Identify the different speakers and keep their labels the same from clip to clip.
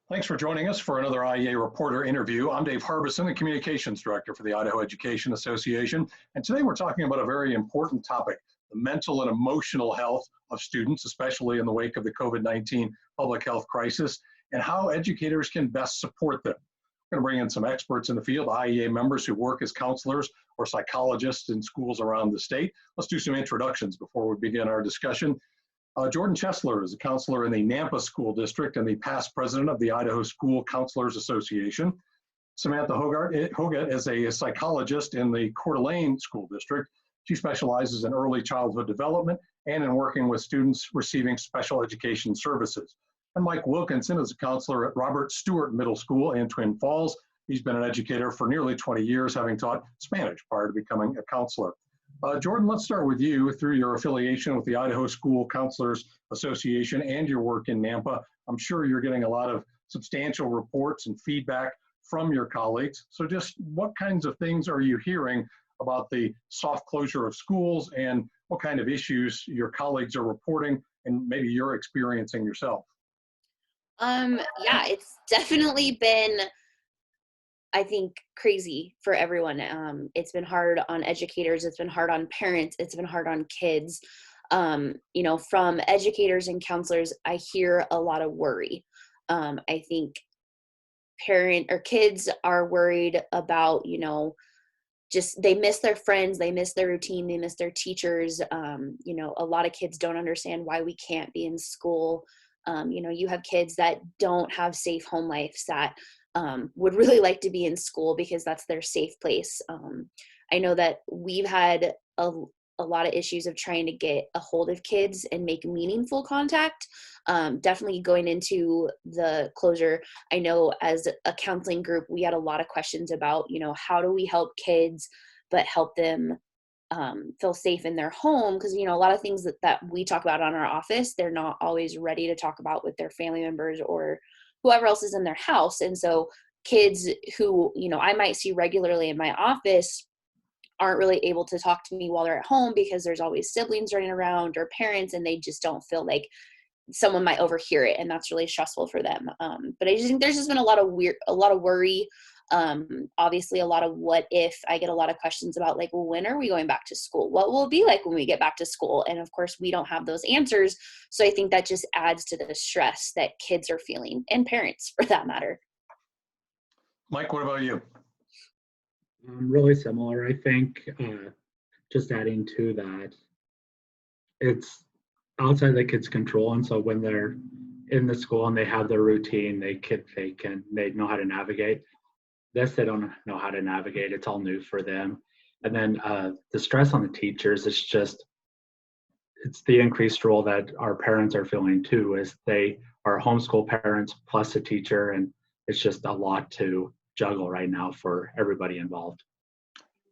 Speaker 1: Thanks for joining us for another IEA Reporter interview. I'm Dave Harbison, the Communications Director for the Idaho Education Association. And today we're talking about a very important topic, the mental and emotional health of students, especially in the wake of the COVID-19 public health crisis, and how educators can best support them. We're going to bring in some experts in the field, IEA members who work as counselors or psychologists in schools around the state. Let's do some introductions before we begin our discussion. Jordan Chesler is a counselor in the Nampa School District and the past president of the Idaho School Counselors Association. Samantha Hoggatt is a psychologist in the Coeur School District. She specializes in early childhood development and in working with students receiving special education services. And Mike Wilkinson is a counselor at Robert Stewart Middle School in Twin Falls. He's been an educator for nearly 20 years, having taught Spanish prior to becoming a counselor. Jordan, let's start with you. Through your affiliation with the Idaho School Counselors Association and your work in Nampa, I'm sure you're getting a lot of substantial reports and feedback from your colleagues. So just what kinds of things are you hearing about the soft closure of schools, and what kind of issues your colleagues are reporting and maybe you're experiencing yourself?
Speaker 2: Yeah, it's definitely been, I think, crazy for everyone. It's been hard on educators. It's been hard on parents. It's been hard on kids. From educators and counselors, I hear a lot of worry. I think kids are worried about, just they miss their friends, they miss their routine, they miss their teachers. A lot of kids don't understand why we can't be in school. You have kids that don't have safe home lives that would really like to be in school because that's their safe place. I know that we've had a lot of issues of trying to get a hold of kids and make meaningful contact. Definitely going into the closure, I know as a counseling group, we had a lot of questions about, how do we help kids, but help them feel safe in their home? Because, a lot of things that we talk about on our office, they're not always ready to talk about with their family members or whoever else is in their house. And so kids who, I might see regularly in my office aren't really able to talk to me while they're at home because there's always siblings running around or parents, and they just don't feel like someone might overhear it, and that's really stressful for them. But I just think there's just been a lot of worry. Obviously a lot of what if. I get a lot of questions about like, well, when are we going back to school? What will it be like when we get back to school? And of course we don't have those answers. So I think that just adds to the stress that kids are feeling, and parents for that matter.
Speaker 1: Mike, what about you?
Speaker 3: Really similar. I think just adding to that, it's outside the kids' control. And so when they're in the school and they have their routine, they know how to navigate. This, they don't know how to navigate. It's all new for them. And then the stress on the teachers, it's the increased role that our parents are feeling too, as they are homeschool parents plus a teacher. And it's just a lot to juggle right now for everybody involved.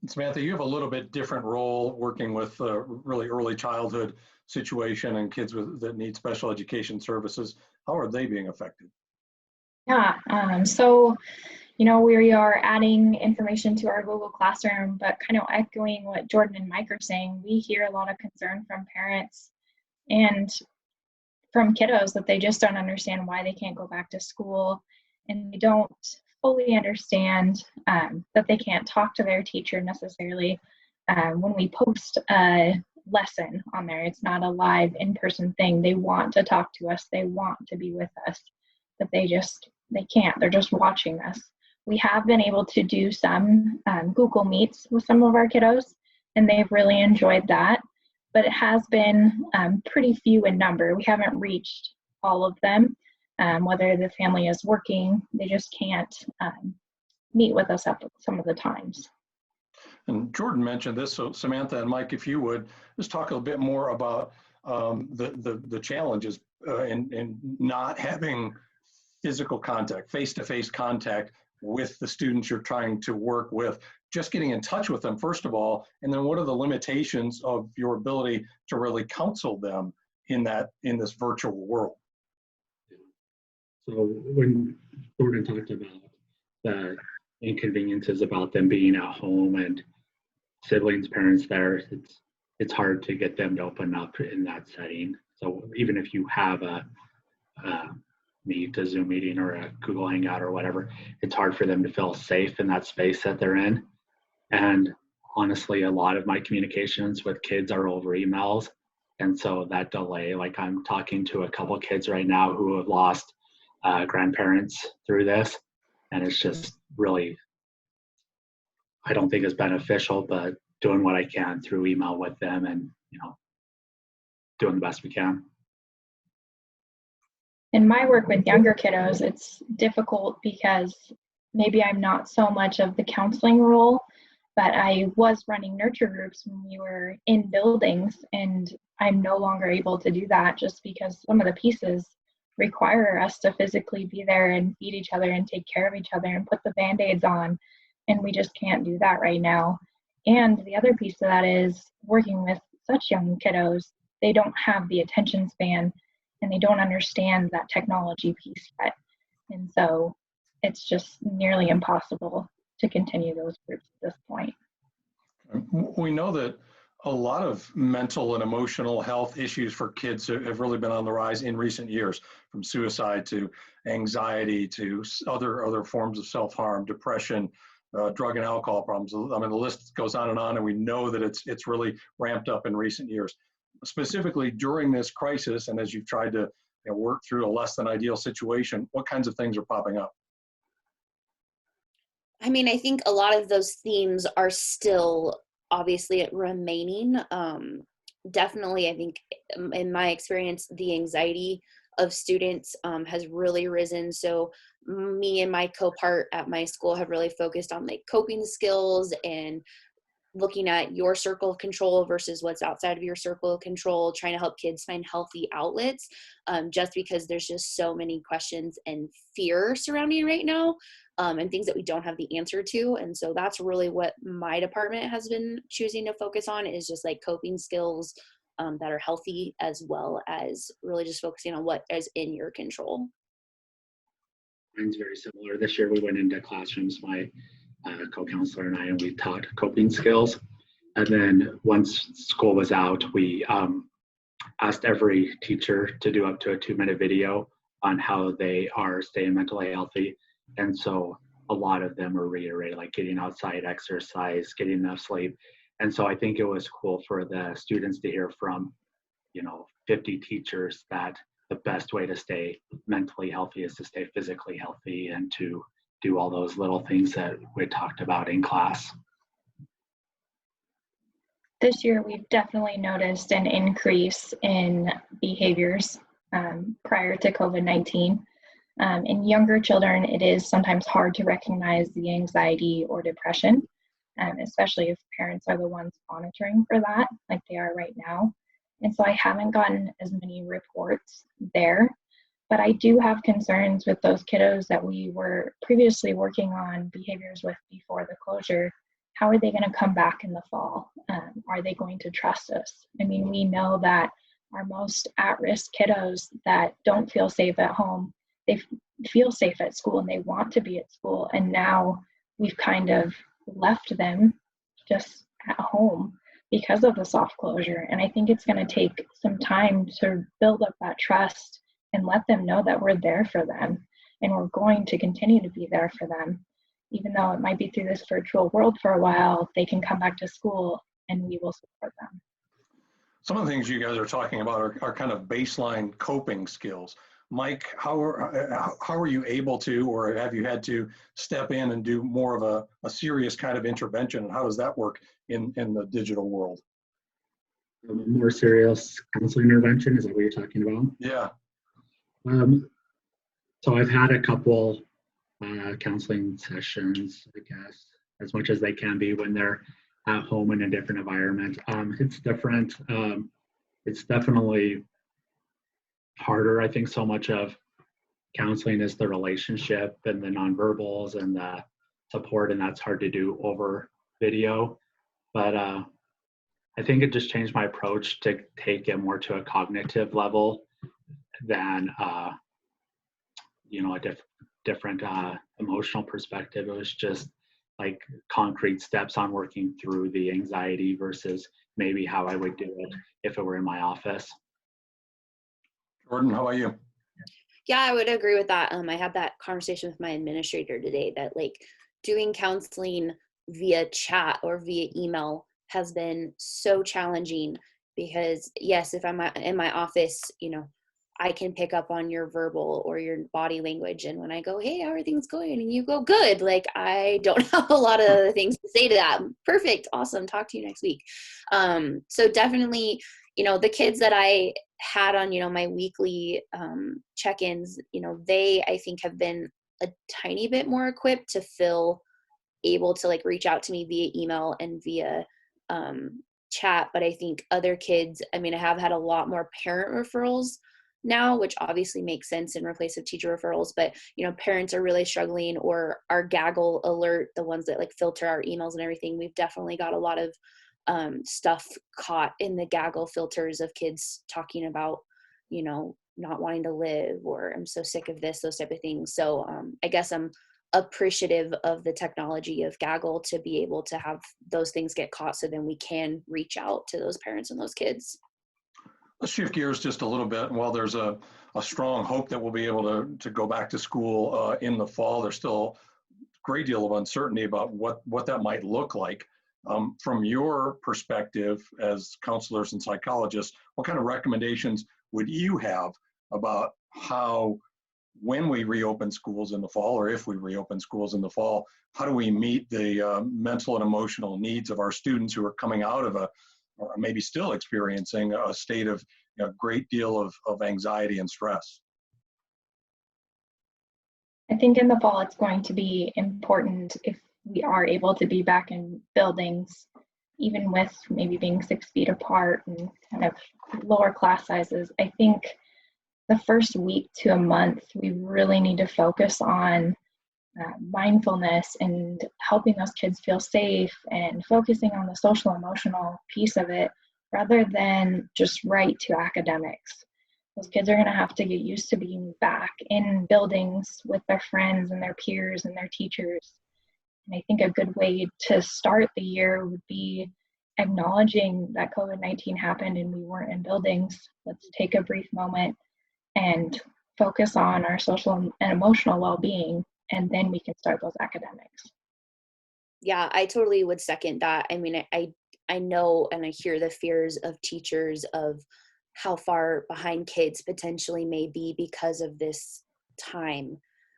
Speaker 1: Samantha, you have a little bit different role working with really early childhood situation and kids that need special education services. How are they being affected?
Speaker 4: Yeah, so we are adding information to our Google Classroom, but kind of echoing what Jordan and Mike are saying, we hear a lot of concern from parents and from kiddos that they just don't understand why they can't go back to school, and they don't fully understand that they can't talk to their teacher necessarily. When we post a lesson on there, it's not a live in-person thing. They want to talk to us, they want to be with us, but they can't. They're just watching us. We have been able to do some Google Meets with some of our kiddos, and they've really enjoyed that, but it has been pretty few in number. We haven't reached all of them. Whether the family is working, they just can't meet with us at some of the times.
Speaker 1: And Jordan mentioned this, so Samantha and Mike, if you would just talk a bit more about the challenges in not having physical contact, face-to-face contact with the students you're trying to work with, just getting in touch with them first of all, and then what are the limitations of your ability to really counsel them in this virtual world?
Speaker 3: So when Jordan talked about the inconveniences about them being at home and siblings, parents there, it's hard to get them to open up in that setting. So even if you have a Meet, a Zoom meeting, or a Google Hangout or whatever, it's hard for them to feel safe in that space that they're in. And honestly, a lot of my communications with kids are over emails. And so that delay, like I'm talking to a couple kids right now who have lost grandparents through this. And it's just really, I don't think it's beneficial, but doing what I can through email with them and, doing the best we can.
Speaker 4: In my work with younger kiddos, it's difficult because maybe I'm not so much of the counseling role, but I was running nurture groups when we were in buildings, and I'm no longer able to do that just because some of the pieces require us to physically be there and feed each other and take care of each other and put the Band-Aids on, and we just can't do that right now. And the other piece of that is working with such young kiddos, they don't have the attention span and they don't understand that technology piece yet. And so it's just nearly impossible to continue those groups at this point.
Speaker 1: We know that a lot of mental and emotional health issues for kids have really been on the rise in recent years, from suicide to anxiety to other forms of self-harm, depression, drug and alcohol problems. I mean, the list goes on, and we know that it's really ramped up in recent years. Specifically during this crisis, and as you've tried to work through a less than ideal situation, what kinds of things are popping up?
Speaker 2: I mean, I think a lot of those themes are still obviously remaining. Definitely, I think in my experience, the anxiety of students has really risen. So me and my co-part at my school have really focused on like coping skills and looking at your circle of control versus what's outside of your circle of control, trying to help kids find healthy outlets, just because there's just so many questions and fear surrounding right now, and things that we don't have the answer to. And so that's really what my department has been choosing to focus on, is just like coping skills that are healthy, as well as really just focusing on what is in your control.
Speaker 3: Mine's very similar. This year we went into classrooms, my co-counselor and I, and we taught coping skills. And then once school was out, we asked every teacher to do up to a 2-minute video on how they are staying mentally healthy. And so a lot of them were reiterated, like getting outside exercise, getting enough sleep. And so I think it was cool for the students to hear from, 50 teachers that the best way to stay mentally healthy is to stay physically healthy and to do all those little things that we talked about in class.
Speaker 4: This year, we've definitely noticed an increase in behaviors prior to COVID-19. In younger children, it is sometimes hard to recognize the anxiety or depression, especially if parents are the ones monitoring for that, like they are right now. And so I haven't gotten as many reports there, but I do have concerns with those kiddos that we were previously working on behaviors with before the closure. How are they going to come back in the fall? Are they going to trust us? I mean, we know that our most at-risk kiddos that don't feel safe at home, they feel safe at school and they want to be at school. And now we've kind of left them just at home because of the soft closure. And I think it's going to take some time to build up that trust and let them know that we're there for them and we're going to continue to be there for them. Even though it might be through this virtual world for a while, they can come back to school and we will support them.
Speaker 1: Some of the things you guys are talking about are kind of baseline coping skills. Mike, how are you able to, or have you had to step in and do more of a serious kind of intervention? And how does that work in the digital world?
Speaker 3: More serious counseling intervention, is that what you're talking about?
Speaker 1: Yeah.
Speaker 3: So I've had a couple counseling sessions, I guess, as much as they can be when they're at home in a different environment. It's different. It's definitely harder. I think so much of counseling is the relationship and the nonverbals and the support, and that's hard to do over video. But I think it just changed my approach to take it more to a cognitive level than a different emotional perspective. It was just like concrete steps on working through the anxiety versus maybe how I would do it if it were in my office.
Speaker 1: Jordan, how about you?
Speaker 2: Yeah, I would agree with that. I had that conversation with my administrator today that like doing counseling via chat or via email has been so challenging because yes, if I'm in my office, I can pick up on your verbal or your body language. And when I go, hey, how are things going? And you go, good. Like, I don't have a lot of things to say to that. Perfect. Awesome. Talk to you next week. So definitely, the kids that I had on, my weekly check-ins, they, I think, have been a tiny bit more equipped to feel able to like reach out to me via email and via chat. But I think other kids, I have had a lot more parent referrals now, which obviously makes sense in replace of teacher referrals, but parents are really struggling, or our Gaggle alert, the ones that like filter our emails and everything. We've definitely got a lot of stuff caught in the Gaggle filters of kids talking about, not wanting to live, or I'm so sick of this, those type of things. So I guess I'm appreciative of the technology of Gaggle to be able to have those things get caught so then we can reach out to those parents and those kids.
Speaker 1: Let's shift gears just a little bit. While there's a strong hope that we'll be able to go back to school in the fall, there's still a great deal of uncertainty about what that might look like. From your perspective as counselors and psychologists, what kind of recommendations would you have about how, when we reopen schools in the fall, or if we reopen schools in the fall, how do we meet the mental and emotional needs of our students who are coming out of or maybe still experiencing a state of great deal of anxiety and stress?
Speaker 4: I think in the fall it's going to be important if we are able to be back in buildings, even with maybe being 6 feet apart and kind of lower class sizes. I think the first week to a month, we really need to focus on mindfulness and helping those kids feel safe and focusing on the social emotional piece of it rather than just right to academics. Those kids are going to have to get used to being back in buildings with their friends and their peers and their teachers. And I think a good way to start the year would be acknowledging that COVID-19 happened and we weren't in buildings. Let's take a brief moment and focus on our social and emotional well-being, and then we can start those academics.
Speaker 2: Yeah, I totally would second that. I know and I hear the fears of teachers of how far behind kids potentially may be because of this time.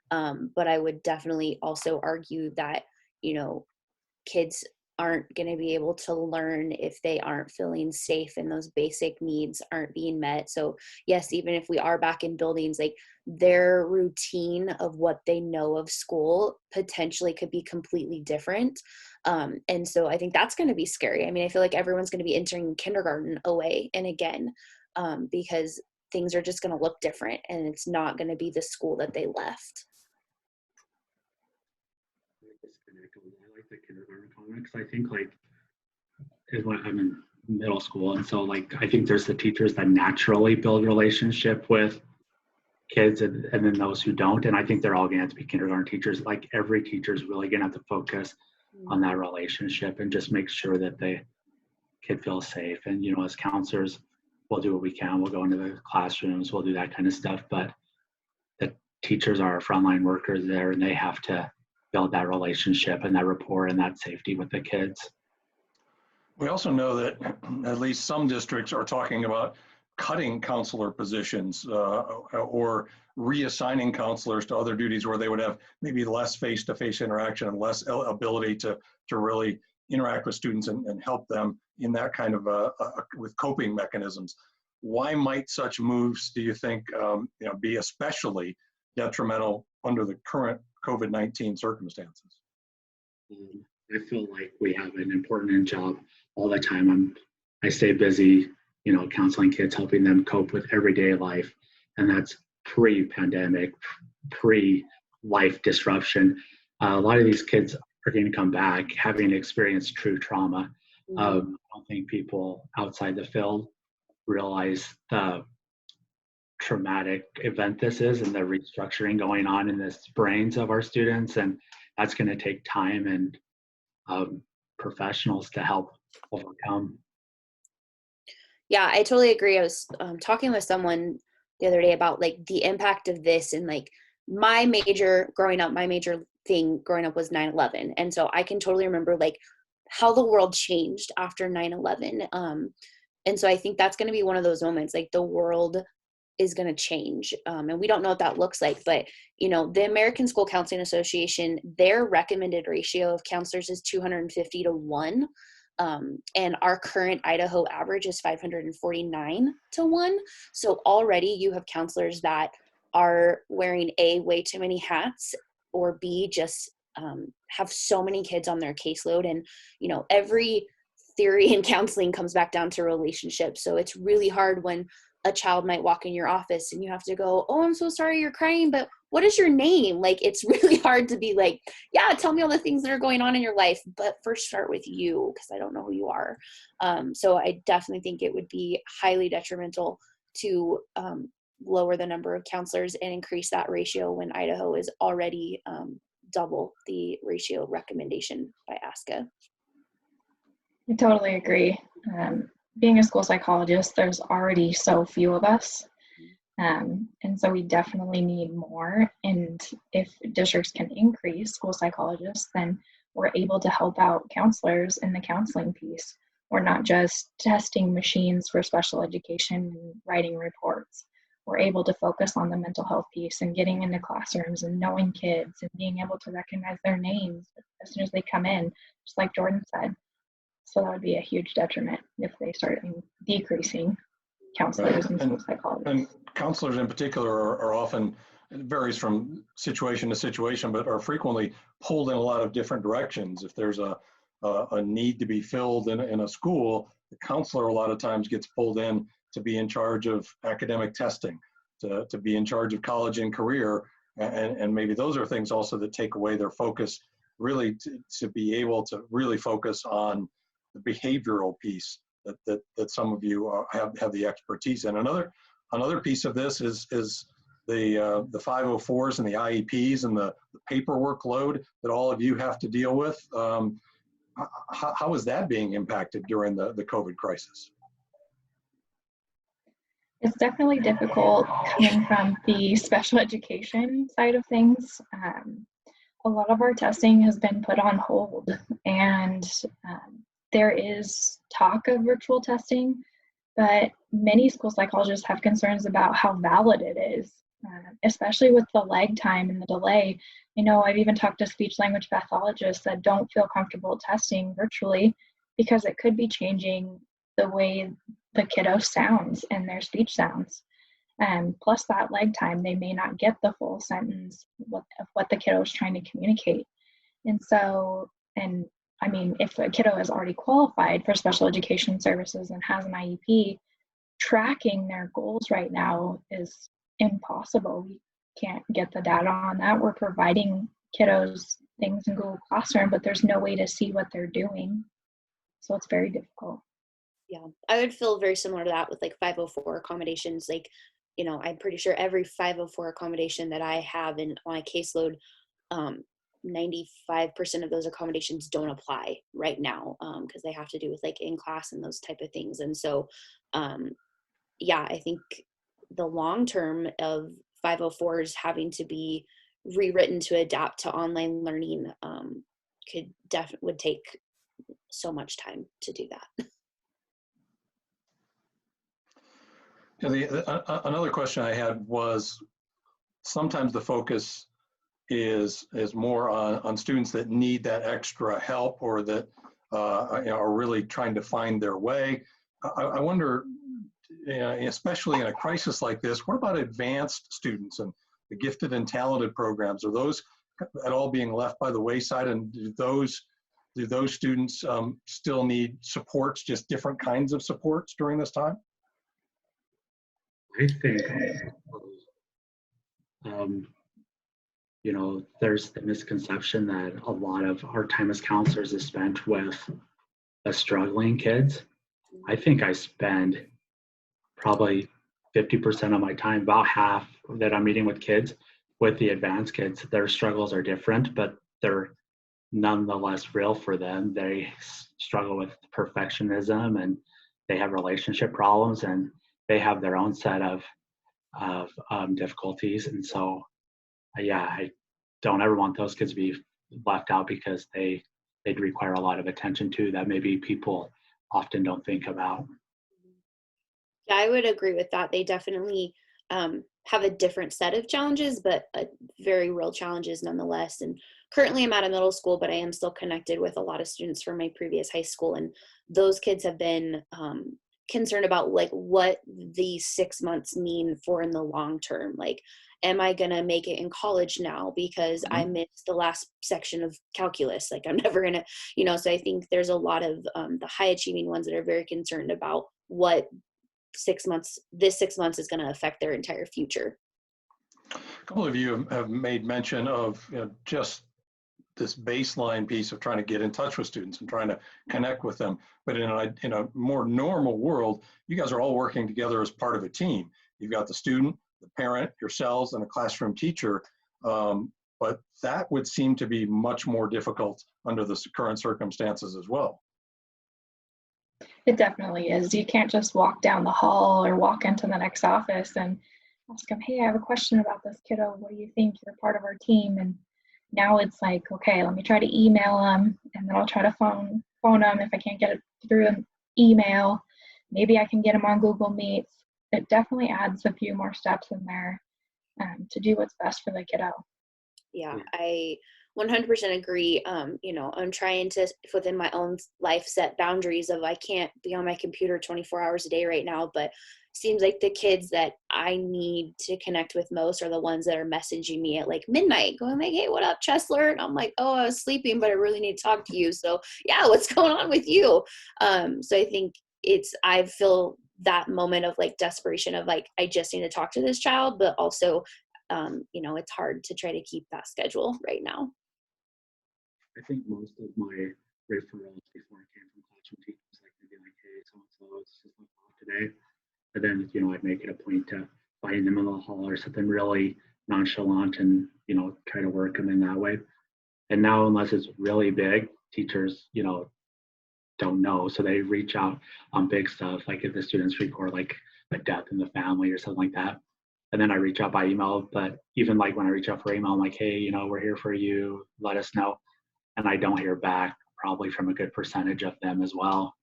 Speaker 2: But I would definitely also argue that, kids aren't going to be able to learn if they aren't feeling safe and those basic needs aren't being met. So yes, even if we are back in buildings, like their routine of what they know of school potentially could be completely different. And so I think that's going to be scary. I feel like everyone's going to be entering kindergarten away and again, because things are just going to look different and it's not going to be the school that they left.
Speaker 3: I like the kindergarten comment because I think I'm in middle school, and so I think there's the teachers that naturally build relationship with kids and then those who don't, and I think they're all going to have to be kindergarten teachers. Like every teacher is really going to have to focus on that relationship and just make sure that the kid feels safe. And as counselors, we'll do what we can. We'll go into the classrooms, we'll do that kind of stuff, but the teachers are our frontline workers there, and they have to build that relationship and that rapport and that safety with the kids.
Speaker 1: We also know that at least some districts are talking about cutting counselor positions or reassigning counselors to other duties where they would have maybe less face-to-face interaction and less ability to really interact with students and help them in that kind of with coping mechanisms. Why might such moves, do you think, be especially detrimental under the current COVID-19 circumstances?
Speaker 3: I feel like we have an important job all the time. I stay busy, counseling kids, helping them cope with everyday life. And that's pre-pandemic, pre-life disruption. A lot of these kids are going to come back having experienced true trauma. I don't think people outside the field realize the traumatic event this is and the restructuring going on in the brains of our students, and that's going to take time and professionals to help overcome.
Speaker 2: Yeah, I totally agree. I was talking with someone the other day about like the impact of this, and like my major thing growing up was 9/11. And so I can totally remember like how the world changed after 9/11. And so I think that's going to be one of those moments, like the world is going to change. And we don't know what that looks like, but you know, the American School Counseling Association, their recommended ratio of counselors is 250 to 1. And our current Idaho average is 549 to 1. So already you have counselors that are wearing way too many hats, or B, just have so many kids on their caseload. And, you know, every theory in counseling comes back down to relationships. So it's really hard when a child might walk in your office and you have to go, oh, I'm so sorry you're crying, but what is your name? Like, it's really hard to be like, yeah, tell me all the things that are going on in your life, but first start with you, because I don't know who you are. So I definitely think it would be highly detrimental to lower the number of counselors and increase that ratio when Idaho is already double the ratio recommendation by ASCA.
Speaker 4: I totally agree. Being a school psychologist, there's already so few of us. And so we definitely need more. And if districts can increase school psychologists, then we're able to help out counselors in the counseling piece. We're not just testing machines for special education and writing reports. We're able to focus on the mental health piece and getting into classrooms and knowing kids and being able to recognize their names as soon as they come in, just like Jordan said. So that would be a huge detriment if they start decreasing counselors and school psychologists.
Speaker 1: And counselors in particular are often, it varies from situation to situation, but are frequently pulled in a lot of different directions. If there's a need to be filled in a school, the counselor a lot of times gets pulled in to be in charge of academic testing, to be in charge of college and career. And maybe those are things also that take away their focus, really to be able to really focus on the behavioral piece that some of you have the expertise in. Another piece of this is the 504s and the IEPs and the paperwork load that all of you have to deal with. How is that being impacted during the COVID crisis?
Speaker 4: It's definitely difficult coming from the special education side of things. A lot of our testing has been put on hold, and there is talk of virtual testing, but many school psychologists have concerns about how valid it is, especially with the lag time and the delay. You know, I've even talked to speech language pathologists that don't feel comfortable testing virtually because it could be changing the way the kiddo sounds and their speech sounds. Plus that lag time, they may not get the full sentence of what the kiddo is trying to communicate. And so, and I mean, if a kiddo is already qualified for special education services and has an IEP, tracking their goals right now is impossible. We can't get the data on that. We're providing kiddos things in Google Classroom, but there's no way to see what they're doing. So it's very difficult.
Speaker 2: Yeah, I would feel very similar to that with like 504 accommodations. Like, you know, I'm pretty sure every 504 accommodation that I have in my caseload, 95% of those accommodations don't apply right now because they have to do with like in class and those type of things. And so, yeah, I think the long term of 504s having to be rewritten to adapt to online learning would take so much time to do that.
Speaker 1: Another question I had was, sometimes the focus is more on students that need that extra help, or that are really trying to find their way. I wonder, especially in a crisis like this, what about advanced students and the gifted and talented programs? Are those at all being left by the wayside, and do those students still need supports, just different kinds of supports during this time?
Speaker 3: I think, there's the misconception that a lot of our time as counselors is spent with the struggling kids. I think I spend probably 50% of my time, about half that I'm meeting with kids, with the advanced kids. Their struggles are different, but they're nonetheless real for them. They struggle with perfectionism, and they have relationship problems, and they have their own set of of difficulties. And so, yeah, I don't ever want those kids to be left out because they'd require a lot of attention too that maybe people often don't think about.
Speaker 2: Yeah, I would agree with that. They definitely have a different set of challenges, but very real challenges nonetheless. And currently I'm at a middle school, but I am still connected with a lot of students from my previous high school. And those kids have been concerned about like what these 6 months mean for in the long term. Like, am I going to make it in college now because I missed the last section of calculus? Like, I'm never going to, so I think there's a lot of the high achieving ones that are very concerned about what 6 months, this 6 months is going to affect their entire future.
Speaker 1: A couple of you have made mention of just this baseline piece of trying to get in touch with students and trying to connect with them. But in a more normal world, you guys are all working together as part of a team. You've got the student, the parent, yourselves, and a classroom teacher. But that would seem to be much more difficult under the current circumstances as well.
Speaker 4: It definitely is. You can't just walk down the hall or walk into the next office and ask them, hey, I have a question about this kiddo. What do you think? You're part of our team. And now it's like, okay, let me try to email them, and then I'll try to phone them. If I can't get it through an email, maybe I can get them on Google Meets. It definitely adds a few more steps in there to do what's best for the kiddo.
Speaker 2: Yeah, I 100% agree. I'm trying to, within my own life, set boundaries of I can't be on my computer 24 hours a day right now, but seems like the kids that I need to connect with most are the ones that are messaging me at like midnight going like, hey, what up, Chesler? And I'm like, oh, I was sleeping, but I really need to talk to you. So yeah, what's going on with you? So I think I feel that moment of like desperation of like, I just need to talk to this child, but also, it's hard to try to keep that schedule right now.
Speaker 3: I think most of my referrals before I came from classroom teachers like to be like, hey, so-and-so, it's just like off today. But then, I'd make it a point to find them in the hall or something really nonchalant and, try to work them in that way. And now, unless it's really big, teachers, don't know. So they reach out on big stuff, like if the students report like a death in the family or something like that. And then I reach out by email. But even like when I reach out for email, I'm like, hey, we're here for you. Let us know. And I don't hear back probably from a good percentage of them as well.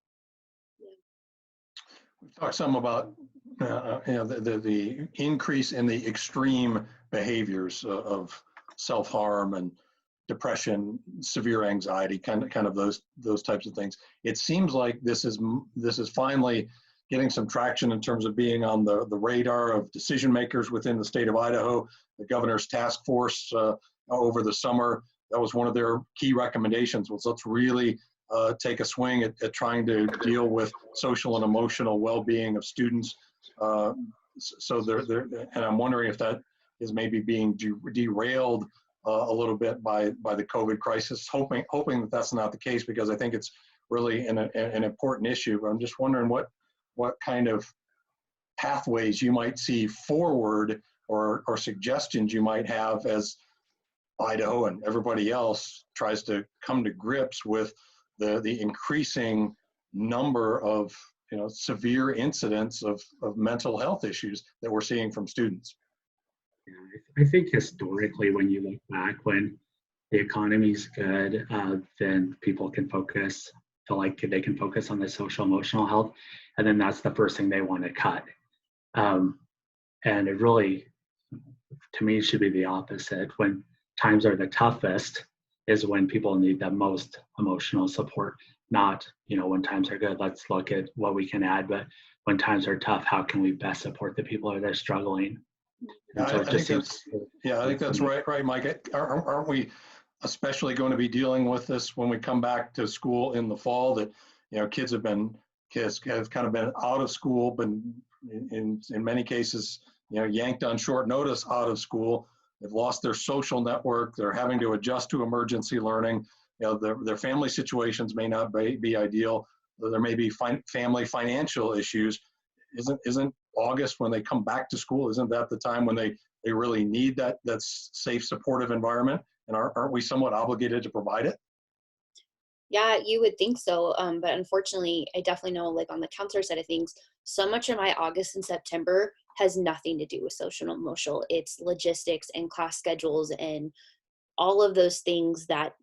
Speaker 1: We've talked some about the increase in the extreme behaviors of self-harm and depression, severe anxiety, kind of those types of things. It seems like this is finally getting some traction in terms of being on the radar of decision makers within the state of Idaho. The governor's task force over the summer, that was one of their key recommendations, was let's really take a swing at trying to deal with social and emotional well-being of students. So and I'm wondering if that is maybe being derailed a little bit by the COVID crisis, hoping that that's not the case, because I think it's really an important issue. But I'm just wondering what kind of pathways you might see forward or suggestions you might have as Idaho and everybody else tries to come to grips with the increasing number of severe incidents of mental health issues that we're seeing from students.
Speaker 3: Yeah, I think historically, when you look back, when the economy's good, then people can focus, feel like they can focus on the social emotional health, and then that's the first thing they want to cut. And it really, to me, should be the opposite. When times are the toughest is when people need the most emotional support, not, when times are good, let's look at what we can add, but when times are tough, how can we best support the people that are struggling?
Speaker 1: Yeah, so I think that's right, Mike. Aren't we especially going to be dealing with this when we come back to school in the fall, that, kids have kind of been out of school, but in many cases, yanked on short notice out of school. They've lost their social network. They're having to adjust to emergency learning. Their family situations may not be ideal. There may be family financial issues. Isn't August, when they come back to school, isn't that the time when they really need that safe, supportive environment? And aren't we somewhat obligated to provide it?
Speaker 2: Yeah, you would think so. But unfortunately, I definitely know, like on the counselor side of things, so much of my August and September, has nothing to do with social and emotional. It's logistics and class schedules and all of those things that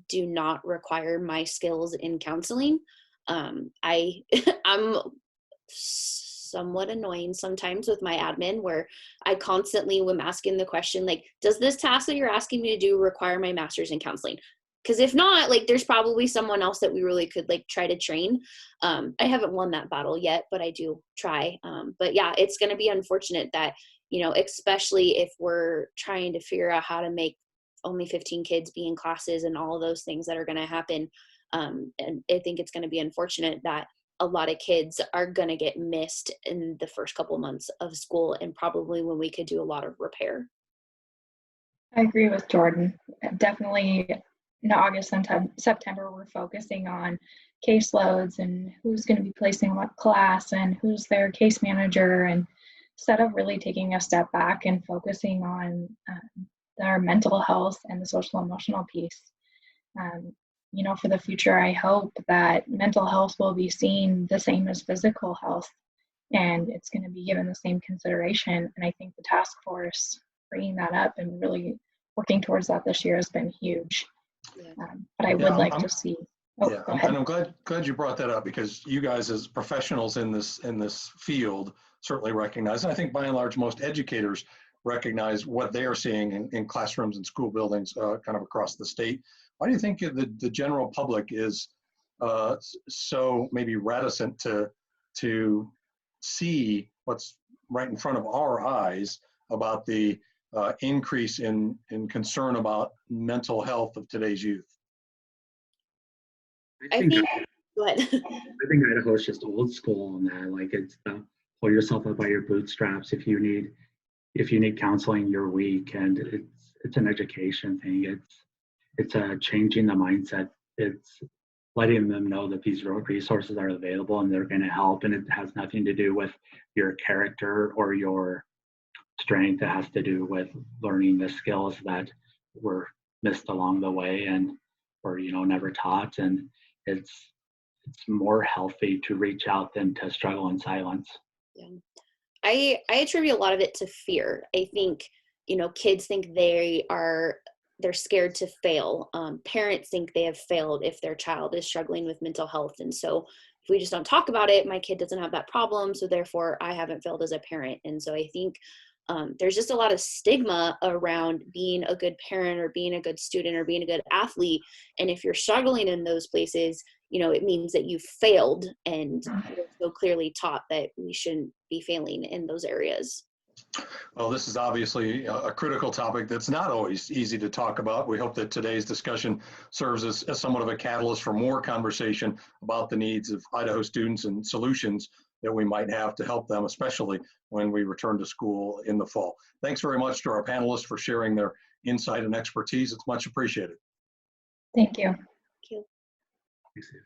Speaker 2: do not require my skills in counseling. I'm somewhat annoying sometimes with my admin, where I constantly am asking the question, like, does this task that you're asking me to do require my master's in counseling? Because if not, like, there's probably someone else that we really could like try to train. I haven't won that battle yet, but I do try. But yeah, it's going to be unfortunate that, you know, especially if we're trying to figure out how to make only 15 kids be in classes and all of those things that are going to happen. And I think it's going to be unfortunate that a lot of kids are going to get missed in the first couple months of school, and probably when we could do a lot of repair.
Speaker 4: I agree with Jordan. Definitely in August and September, we're focusing on caseloads and who's going to be placing what class and who's their case manager, and instead of really taking a step back and focusing on our mental health and the social emotional piece. You know, for the future, I hope that mental health will be seen the same as physical health, and it's going to be given the same consideration. And I think the task force bringing that up and really working towards that this year has been huge.
Speaker 2: Yeah.
Speaker 4: But I would like to see. Oh,
Speaker 1: yeah,
Speaker 4: go ahead.
Speaker 1: and I'm glad you brought that up, because you guys as professionals in this field certainly recognize, and I think by and large most educators recognize what they are seeing in classrooms and school buildings kind of across the state. Why do you think the general public is so maybe reticent to see what's right in front of our eyes about the increase in concern about mental health of today's youth?
Speaker 2: I think, go ahead.
Speaker 3: I think Idaho is just old school on that. Like, it's pull yourself up by your bootstraps. If you need counseling, you're weak, and it's an education thing. It's changing the mindset. It's letting them know that these resources are available and they're going to help, and it has nothing to do with your character or your strength. It has to do with learning the skills that were missed along the way and were, you know, never taught. And it's more healthy to reach out than to struggle in silence.
Speaker 2: Yeah. I attribute a lot of it to fear. I think, you know, kids think they're scared to fail. Parents think they have failed if their child is struggling with mental health. And so if we just don't talk about it, my kid doesn't have that problem, so therefore I haven't failed as a parent. And so I think there's just a lot of stigma around being a good parent or being a good student or being a good athlete. And if you're struggling in those places, you know, it means that you failed, and we're so clearly taught that we shouldn't be failing in those areas.
Speaker 1: Well, this is obviously a critical topic that's not always easy to talk about. We hope that today's discussion serves as somewhat of a catalyst for more conversation about the needs of Idaho students and solutions that we might have to help them, especially when we return to school in the fall. Thanks very much to our panelists for sharing their insight and expertise. It's much appreciated.
Speaker 4: Thank you.
Speaker 2: Thank you.
Speaker 3: Thanks, Steve.